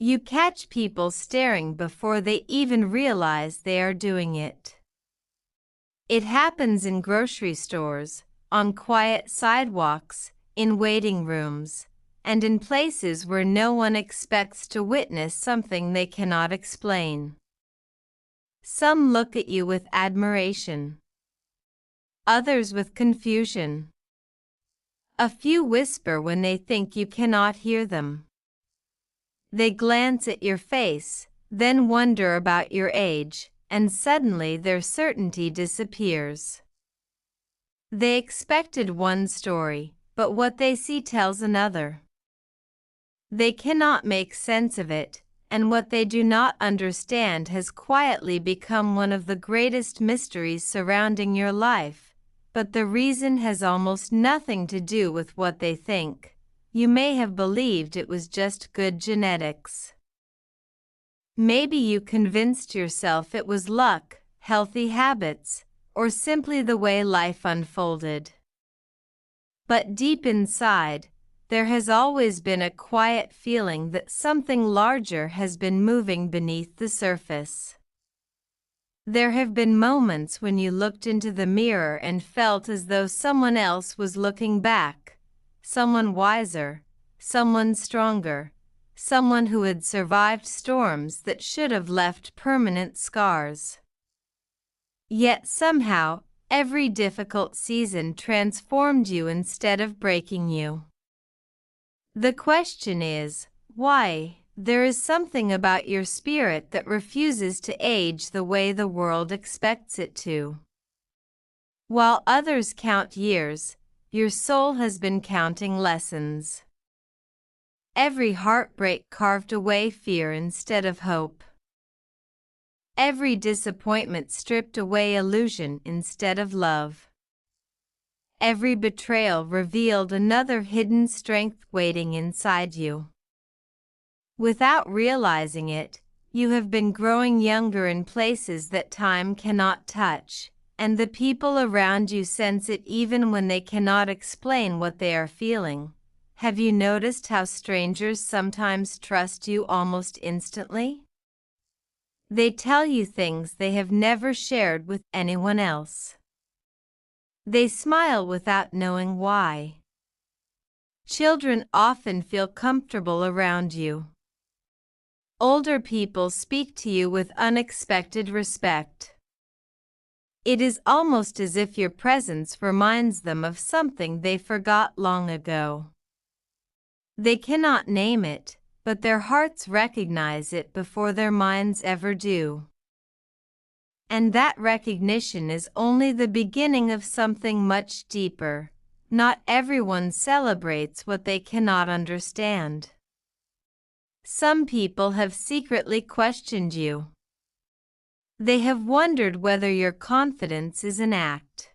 You catch people staring before they even realize they are doing it. It happens in grocery stores, on quiet sidewalks, in waiting rooms, and in places where no one expects to witness something they cannot explain. Some look at you with admiration. Others with confusion. A few whisper when they think you cannot hear them. They glance at your face, then wonder about your age, and suddenly their certainty disappears. They expected one story, but what they see tells another. They cannot make sense of it, and what they do not understand has quietly become one of the greatest mysteries surrounding your life, but the reason has almost nothing to do with what they think. You may have believed it was just good genetics. Maybe you convinced yourself it was luck, healthy habits, or simply the way life unfolded. But deep inside, there has always been a quiet feeling that something larger has been moving beneath the surface. There have been moments when you looked into the mirror and felt as though someone else was looking back, someone wiser, someone stronger, someone who had survived storms that should have left permanent scars. Yet somehow, every difficult season transformed you instead of breaking you. The question is, why? There is something about your spirit that refuses to age the way the world expects it to. While others count years, your soul has been counting lessons. Every heartbreak carved away fear instead of hope. Every disappointment stripped away illusion instead of love. Every betrayal revealed another hidden strength waiting inside you. Without realizing it, you have been growing younger in places that time cannot touch, and the people around you sense it even when they cannot explain what they are feeling. Have you noticed how strangers sometimes trust you almost instantly? They tell you things they have never shared with anyone else. They smile without knowing why. Children often feel comfortable around you. Older people speak to you with unexpected respect. It is almost as if your presence reminds them of something they forgot long ago. They cannot name it, but their hearts recognize it before their minds ever do. And that recognition is only the beginning of something much deeper. Not everyone celebrates what they cannot understand. Some people have secretly questioned you. They have wondered whether your confidence is an act.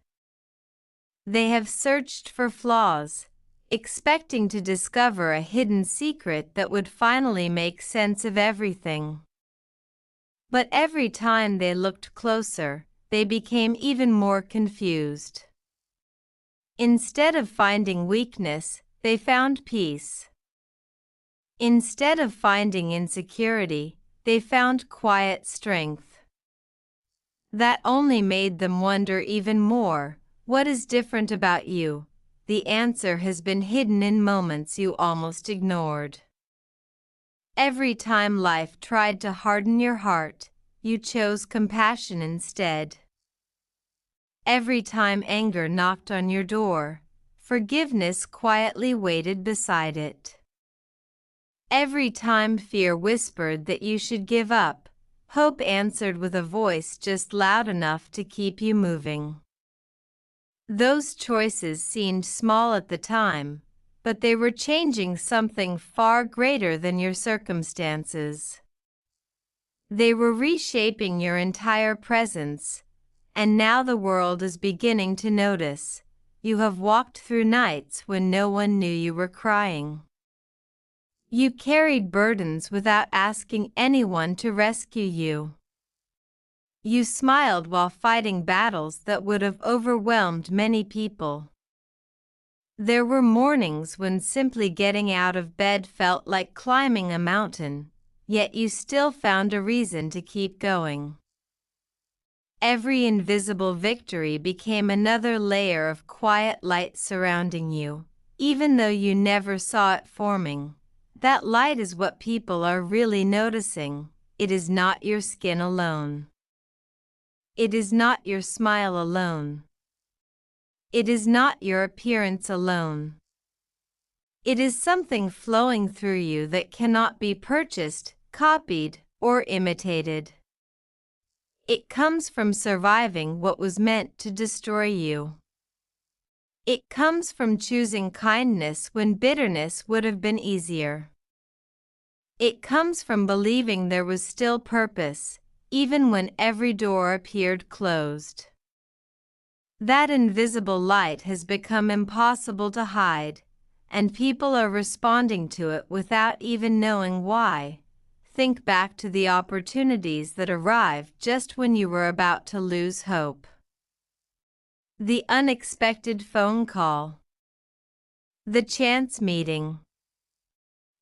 They have searched for flaws, expecting to discover a hidden secret that would finally make sense of everything. But every time they looked closer, they became even more confused. Instead of finding weakness, they found peace. Instead of finding insecurity, they found quiet strength. That only made them wonder even more, what is different about you? The answer has been hidden in moments you almost ignored. Every time life tried to harden your heart, you chose compassion instead. Every time anger knocked on your door, forgiveness quietly waited beside it. Every time fear whispered that you should give up, hope answered with a voice just loud enough to keep you moving. Those choices seemed small at the time, but they were changing something far greater than your circumstances. They were reshaping your entire presence, and now the world is beginning to notice. You have walked through nights when no one knew you were crying. You carried burdens without asking anyone to rescue you. You smiled while fighting battles that would have overwhelmed many people. There were mornings when simply getting out of bed felt like climbing a mountain, yet you still found a reason to keep going. Every invisible victory became another layer of quiet light surrounding you, even though you never saw it forming. That light is what people are really noticing. It is not your skin alone. It is not your smile alone. It is not your appearance alone. It is something flowing through you that cannot be purchased, copied, or imitated. It comes from surviving what was meant to destroy you. It comes from choosing kindness when bitterness would have been easier. It comes from believing there was still purpose, even when every door appeared closed. That invisible light has become impossible to hide, and people are responding to it without even knowing why. Think back to the opportunities that arrived just when you were about to lose hope. The unexpected phone call. The chance meeting.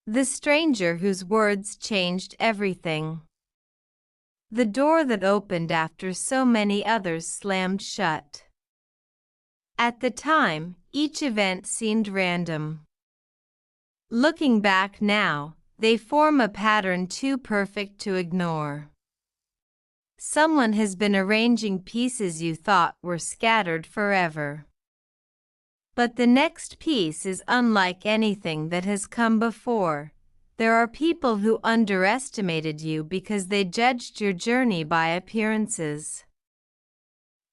The stranger whose words changed everything. The door that opened after so many others slammed shut. At the time, each event seemed random. Looking back now, they form a pattern too perfect to ignore. Someone has been arranging pieces you thought were scattered forever. But the next piece is unlike anything that has come before. There are people who underestimated you because they judged your journey by appearances.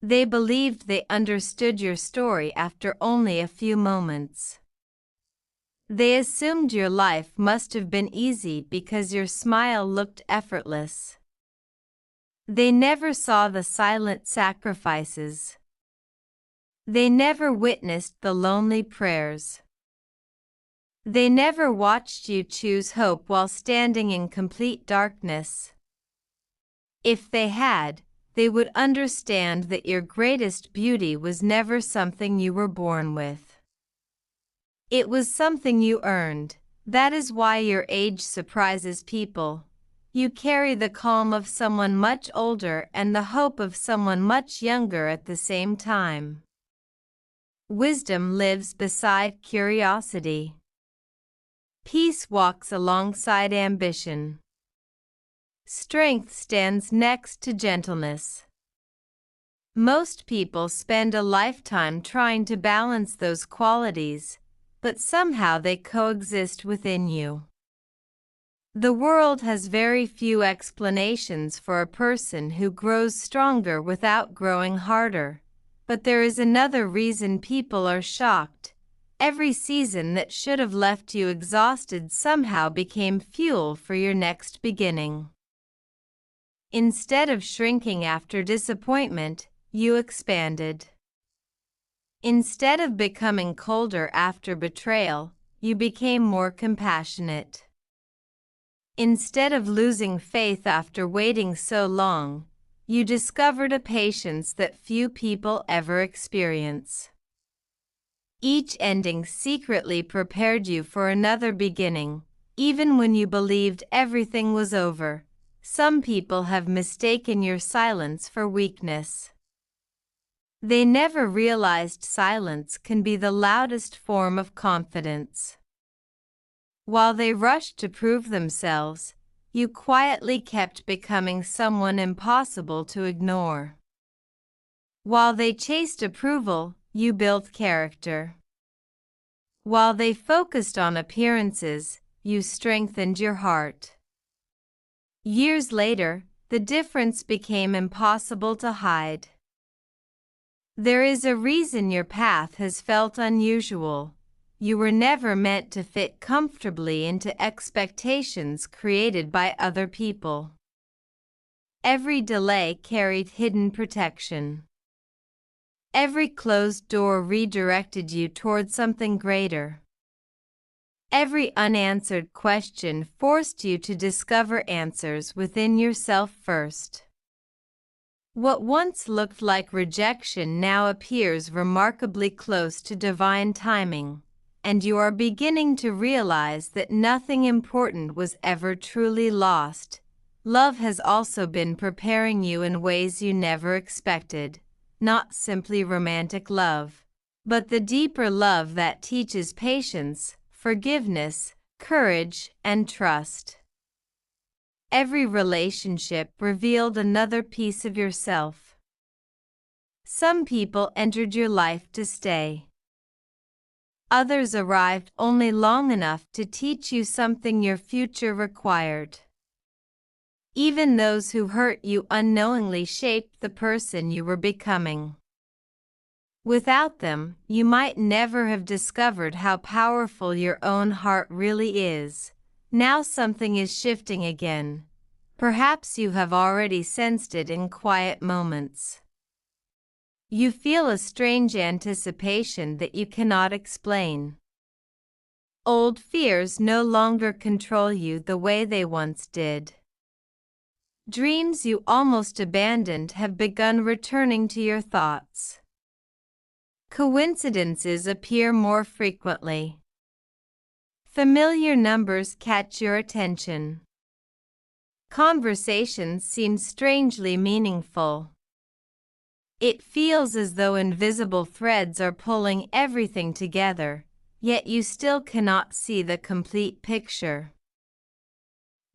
They believed they understood your story after only a few moments. They assumed your life must have been easy because your smile looked effortless. They never saw the silent sacrifices. They never witnessed the lonely prayers. They never watched you choose hope while standing in complete darkness. If they had, they would understand that your greatest beauty was never something you were born with. It was something you earned. That is why your age surprises people. You carry the calm of someone much older and the hope of someone much younger at the same time. Wisdom lives beside curiosity. Peace walks alongside ambition. Strength stands next to gentleness. Most people spend a lifetime trying to balance those qualities, but somehow they coexist within you. The world has very few explanations for a person who grows stronger without growing harder, but there is another reason people are shocked. Every season that should have left you exhausted somehow became fuel for your next beginning. Instead of shrinking after disappointment, you expanded. Instead of becoming colder after betrayal, you became more compassionate. Instead of losing faith after waiting so long, you discovered a patience that few people ever experience. Each ending secretly prepared you for another beginning, even when you believed everything was over. Some people have mistaken your silence for weakness. They never realized silence can be the loudest form of confidence. While they rushed to prove themselves, you quietly kept becoming someone impossible to ignore. While they chased approval, you built character. While they focused on appearances, you strengthened your heart. Years later, the difference became impossible to hide. There is a reason your path has felt unusual. You were never meant to fit comfortably into expectations created by other people. Every delay carried hidden protection. Every closed door redirected you toward something greater. Every unanswered question forced you to discover answers within yourself first. What once looked like rejection now appears remarkably close to divine timing. and you are beginning to realize that nothing important was ever truly lost. Love has also been preparing you in ways you never expected, not simply romantic love, but the deeper love that teaches patience, forgiveness, courage, and trust. Every relationship revealed another piece of yourself. Some people entered your life to stay. Others arrived only long enough to teach you something your future required. Even those who hurt you unknowingly shaped the person you were becoming. Without them, you might never have discovered how powerful your own heart really is. Now something is shifting again. Perhaps you have already sensed it in quiet moments. You feel a strange anticipation that you cannot explain. Old fears no longer control you the way they once did. Dreams you almost abandoned have begun returning to your thoughts. Coincidences appear more frequently. Familiar numbers catch your attention. Conversations seem strangely meaningful. It feels as though invisible threads are pulling everything together, yet you still cannot see the complete picture.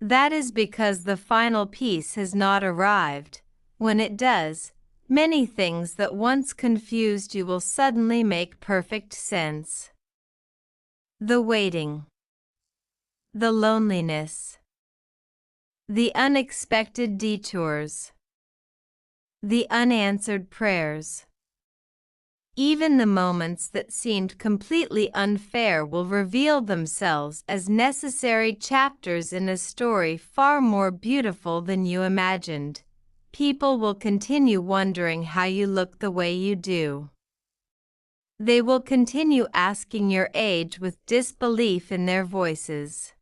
That is because the final piece has not arrived. When it does, many things that once confused you will suddenly make perfect sense. The waiting, the loneliness, the unexpected detours, the unanswered prayers. Even the moments that seemed completely unfair will reveal themselves as necessary chapters in a story far more beautiful than you imagined. People will continue wondering how you look the way you do. They will continue asking your age with disbelief in their voices.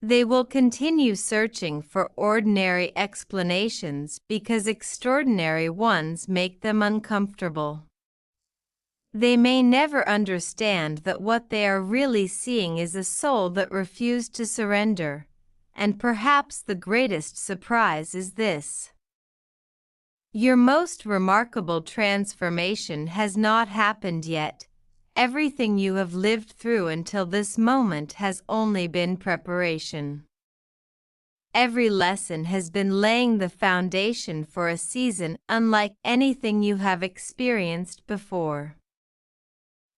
They will continue searching for ordinary explanations because extraordinary ones make them uncomfortable. They may never understand that what they are really seeing is a soul that refused to surrender, and perhaps the greatest surprise is this: your most remarkable transformation has not happened yet. Everything you have lived through until this moment has only been preparation. Every lesson has been laying the foundation for a season unlike anything you have experienced before.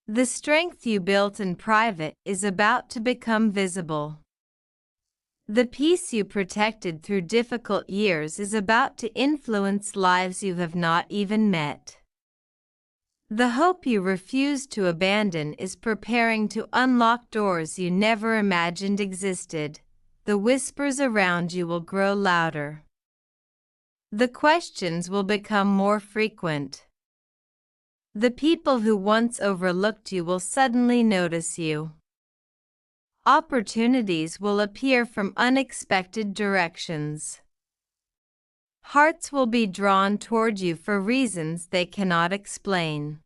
The strength you built in private is about to become visible. The peace you protected through difficult years is about to influence lives you have not even met. The hope you refused to abandon is preparing to unlock doors you never imagined existed. The whispers around you will grow louder. The questions will become more frequent. The people who once overlooked you will suddenly notice you. Opportunities will appear from unexpected directions. Hearts will be drawn toward you for reasons they cannot explain.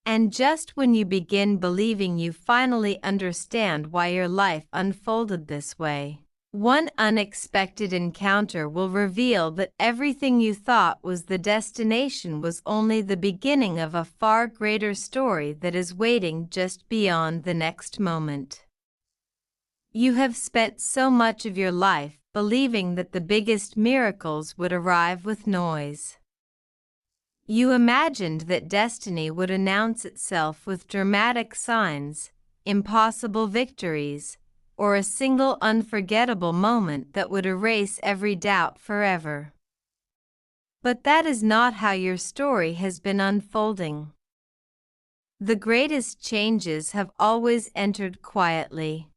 And just when you begin believing you finally understand why your life unfolded this way, one unexpected encounter will reveal that everything you thought was the destination was only the beginning of a far greater story that is waiting just beyond the next moment. You have spent so much of your life believing that the biggest miracles would arrive with noise. You imagined that destiny would announce itself with dramatic signs, impossible victories, or a single unforgettable moment that would erase every doubt forever. But that is not how your story has been unfolding. The greatest changes have always entered quietly.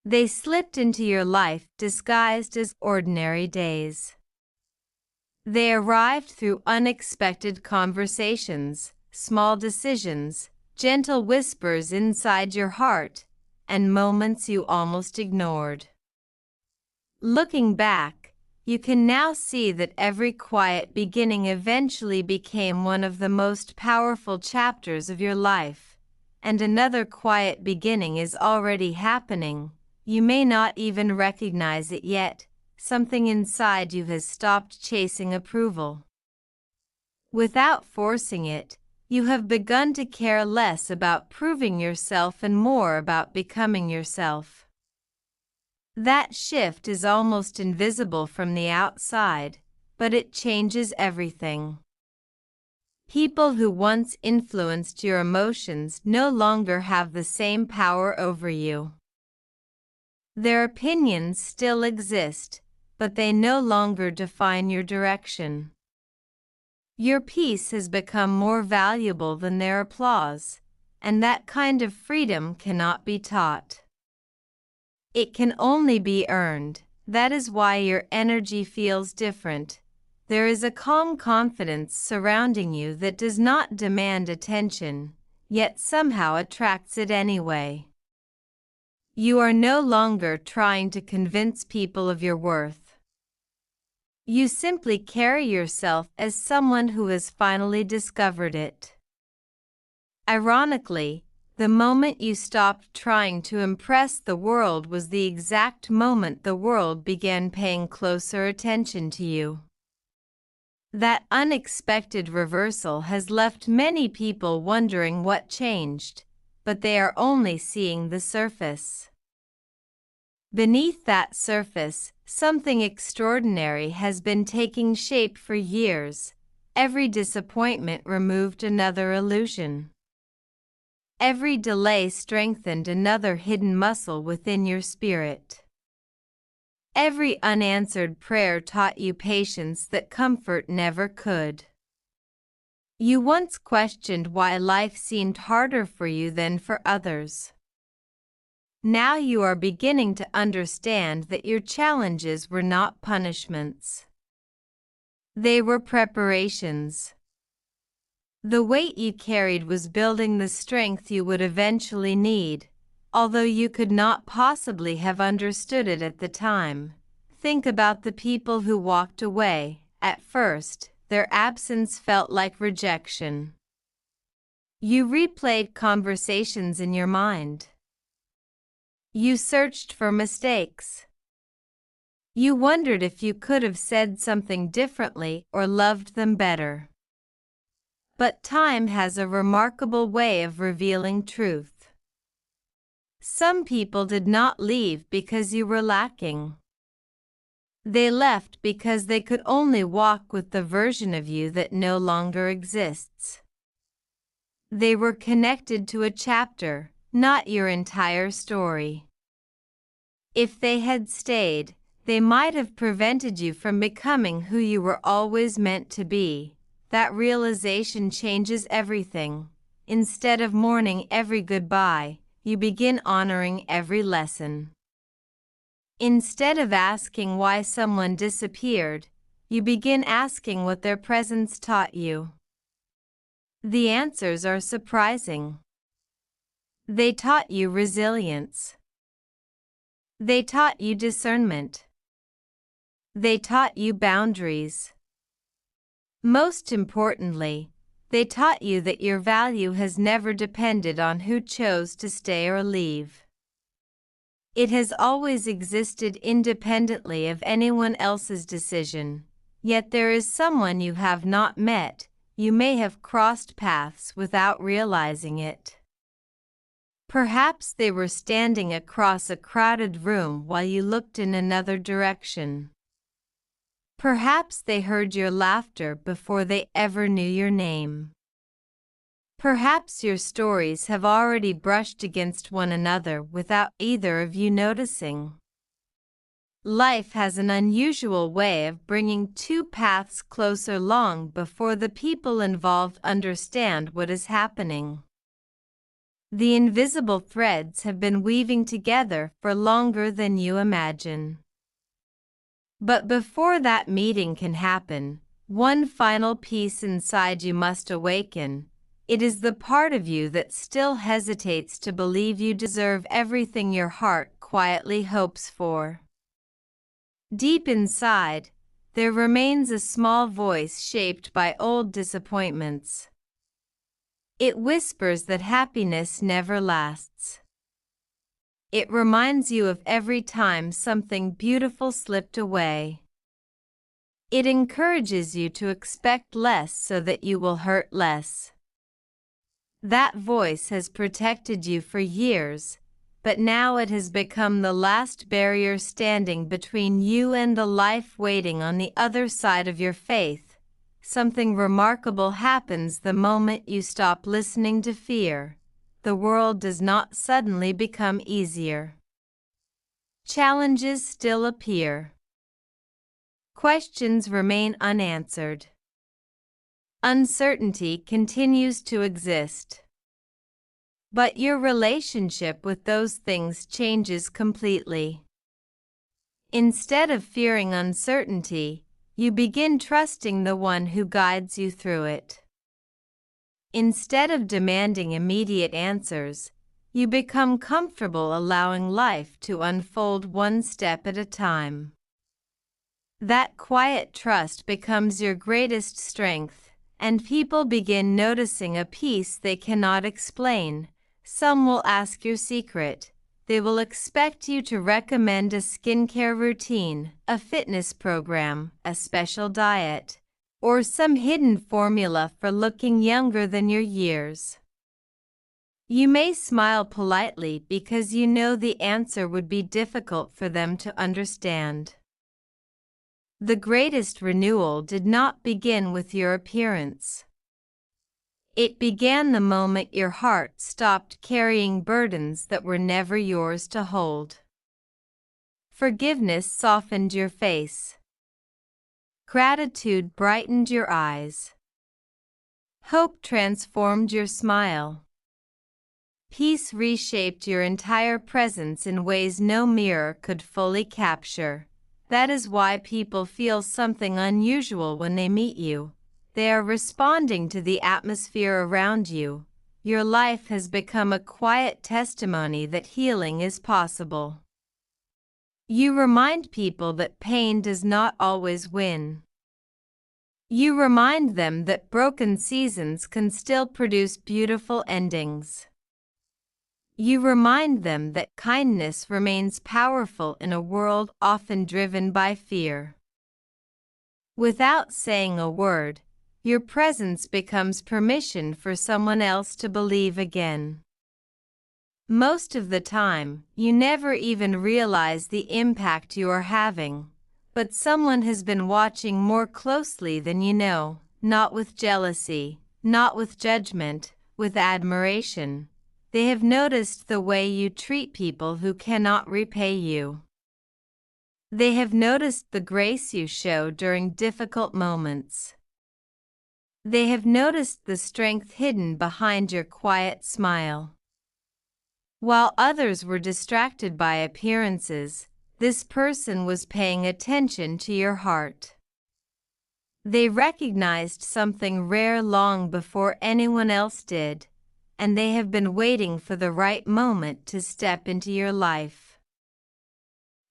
They slipped into your life disguised as ordinary days. They arrived through unexpected conversations, small decisions, gentle whispers inside your heart, and moments you almost ignored. Looking back, you can now see that every quiet beginning eventually became one of the most powerful chapters of your life. and another quiet beginning is already happening. You may not even recognize it yet. Something inside you has stopped chasing approval. Without forcing it, you have begun to care less about proving yourself and more about becoming yourself. That shift is almost invisible from the outside, but it changes everything. People who once influenced your emotions no longer have the same power over you. Their opinions still exist, but they no longer define your direction. Your peace has become more valuable than their applause, and that kind of freedom cannot be taught. It can only be earned. That is why your energy feels different. There is a calm confidence surrounding you that does not demand attention, yet somehow attracts it anyway. You are no longer trying to convince people of your worth. You simply carry yourself as someone who has finally discovered it. Ironically, the moment you stopped trying to impress the world was the exact moment the world began paying closer attention to you. That unexpected reversal has left many people wondering what changed, but they are only seeing the surface. Beneath that surface, something extraordinary has been taking shape for years. Every disappointment removed another illusion. Every delay strengthened another hidden muscle within your spirit. Every unanswered prayer taught you patience that comfort never could. You once questioned why life seemed harder for you than for others. Now you are beginning to understand that your challenges were not punishments. They were preparations. The weight you carried was building the strength you would eventually need, although you could not possibly have understood it at the time. Think about the people who walked away. At first, their absence felt like rejection. You replayed conversations in your mind. You searched for mistakes. You wondered if you could have said something differently or loved them better. But time has a remarkable way of revealing truth. Some people did not leave because you were lacking. They left because they could only walk with the version of you that no longer exists. They were connected to a chapter, not your entire story. If they had stayed, they might have prevented you from becoming who you were always meant to be. That realization changes everything. Instead of mourning every goodbye, you begin honoring every lesson. Instead of asking why someone disappeared, you begin asking what their presence taught you. The answers are surprising. They taught you resilience. They taught you discernment. They taught you boundaries. Most importantly, they taught you that your value has never depended on who chose to stay or leave. It has always existed independently of anyone else's decision, yet there is someone you have not met. You may have crossed paths without realizing it. Perhaps they were standing across a crowded room while you looked in another direction. Perhaps they heard your laughter before they ever knew your name. Perhaps your stories have already brushed against one another without either of you noticing. Life has an unusual way of bringing two paths closer long before the people involved understand what is happening. The invisible threads have been weaving together for longer than you imagine. But before that meeting can happen, one final piece inside you must awaken. It is the part of you that still hesitates to believe you deserve everything your heart quietly hopes for. Deep inside, there remains a small voice shaped by old disappointments. It whispers that happiness never lasts. It reminds you of every time something beautiful slipped away. It encourages you to expect less so that you will hurt less. That voice has protected you for years, but now it has become the last barrier standing between you and the life waiting on the other side of your faith. Something remarkable happens the moment you stop listening to fear. The world does not suddenly become easier. Challenges still appear. Questions remain unanswered. Uncertainty continues to exist. But your relationship with those things changes completely. Instead of fearing uncertainty, you begin trusting the one who guides you through it. Instead of demanding immediate answers, you become comfortable allowing life to unfold one step at a time. That quiet trust becomes your greatest strength, and people begin noticing a peace they cannot explain. Some will ask your secret. They will expect you to recommend a skincare routine, a fitness program, a special diet, or some hidden formula for looking younger than your years. You may smile politely because you know the answer would be difficult for them to understand. The greatest renewal did not begin with your appearance. It began the moment your heart stopped carrying burdens that were never yours to hold. Forgiveness softened your face. Gratitude brightened your eyes. Hope transformed your smile. Peace reshaped your entire presence in ways no mirror could fully capture. That is why people feel something unusual when they meet you. They are responding to the atmosphere around you. Your life has become a quiet testimony that healing is possible. You remind people that pain does not always win. You remind them that broken seasons can still produce beautiful endings. You remind them that kindness remains powerful in a world often driven by fear. Without saying a word, your presence becomes permission for someone else to believe again. Most of the time, you never even realize the impact you are having, but someone has been watching more closely than you know, not with jealousy, not with judgment, with admiration. They have noticed the way you treat people who cannot repay you. They have noticed the grace you show during difficult moments. They have noticed the strength hidden behind your quiet smile. While others were distracted by appearances, this person was paying attention to your heart. They recognized something rare long before anyone else did, and they have been waiting for the right moment to step into your life.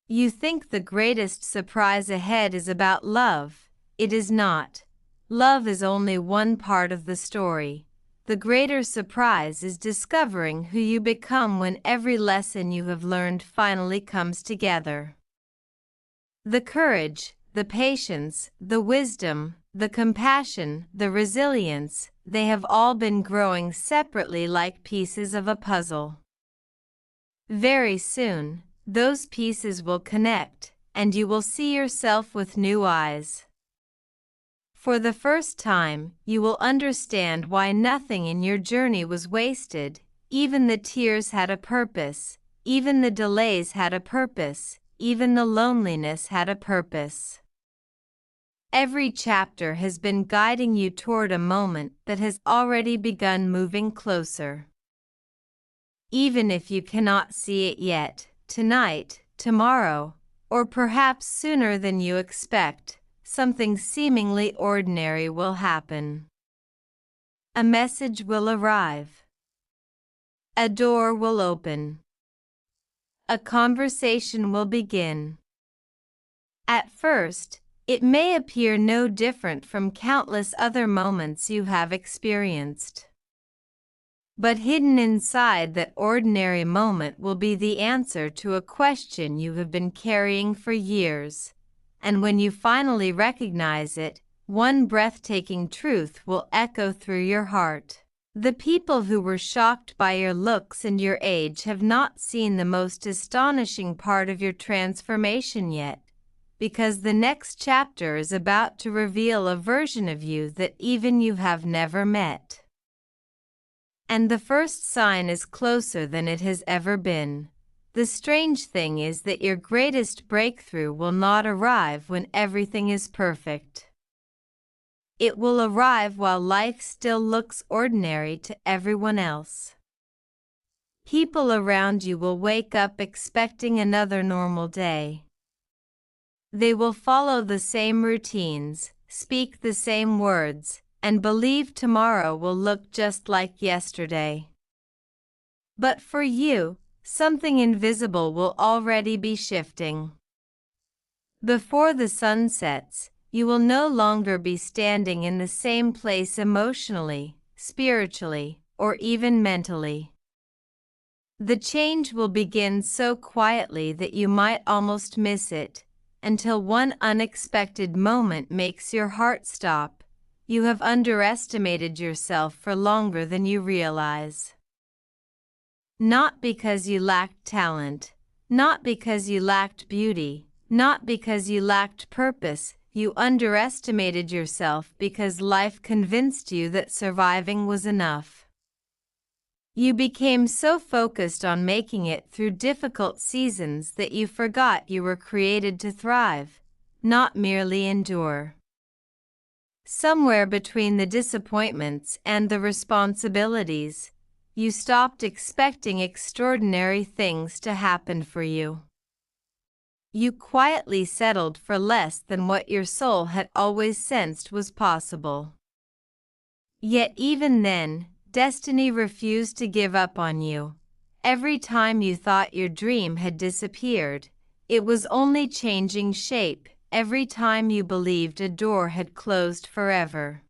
You think the greatest surprise ahead is about love. It is not. Love is only one part of the story. The greater surprise is discovering who you become when every lesson you have learned finally comes together. The courage, the patience, the wisdom, the compassion, the resilience, they have all been growing separately like pieces of a puzzle. Very soon, those pieces will connect, and you will see yourself with new eyes. For the first time, you will understand why nothing in your journey was wasted. Even the tears had a purpose, even the delays had a purpose, even the loneliness had a purpose. Every chapter has been guiding you toward a moment that has already begun moving closer. Even if you cannot see it yet, tonight, tomorrow, or perhaps sooner than you expect, something seemingly ordinary will happen. A message will arrive. A door will open. A conversation will begin. At first, it may appear no different from countless other moments you have experienced. But hidden inside that ordinary moment will be the answer to a question you have been carrying for years. And when you finally recognize it, one breathtaking truth will echo through your heart. The people who were shocked by your looks and your age have not seen the most astonishing part of your transformation yet, because the next chapter is about to reveal a version of you that even you have never met. And the first sign is closer than it has ever been. The strange thing is that your greatest breakthrough will not arrive when everything is perfect. It will arrive while life still looks ordinary to everyone else. People around you will wake up expecting another normal day. They will follow the same routines, speak the same words, and believe tomorrow will look just like yesterday. But for you, something invisible will already be shifting. Before the sun sets, you will no longer be standing in the same place emotionally, spiritually, or even mentally. The change will begin so quietly that you might almost miss it, until one unexpected moment makes your heart stop. You have underestimated yourself for longer than you realize. Not because you lacked talent, not because you lacked beauty, not because you lacked purpose. You underestimated yourself because life convinced you that surviving was enough. You became so focused on making it through difficult seasons that you forgot you were created to thrive, not merely endure. Somewhere between the disappointments and the responsibilities, you stopped expecting extraordinary things to happen for you. You quietly settled for less than what your soul had always sensed was possible. Yet even then, destiny refused to give up on you. Every time you thought your dream had disappeared, it was only changing shape. Every time you believed a door had closed forever,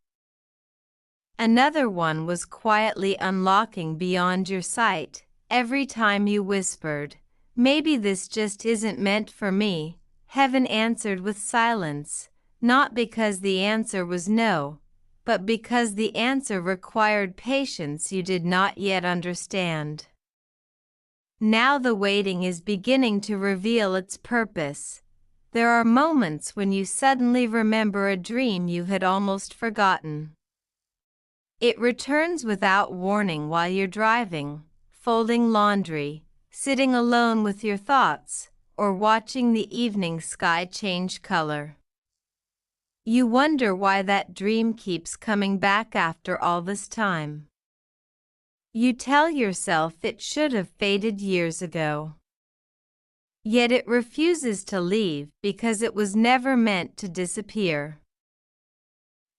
another one was quietly unlocking beyond your sight. Every time you whispered, "Maybe this just isn't meant for me," heaven answered with silence, not because the answer was no, but because the answer required patience you did not yet understand. Now the waiting is beginning to reveal its purpose. There are moments when you suddenly remember a dream you had almost forgotten. It returns without warning while you're driving, folding laundry, sitting alone with your thoughts, or watching the evening sky change color. You wonder why that dream keeps coming back after all this time. You tell yourself it should have faded years ago. Yet it refuses to leave because it was never meant to disappear.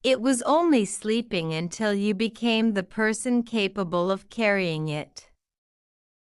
It was only sleeping until you became the person capable of carrying it.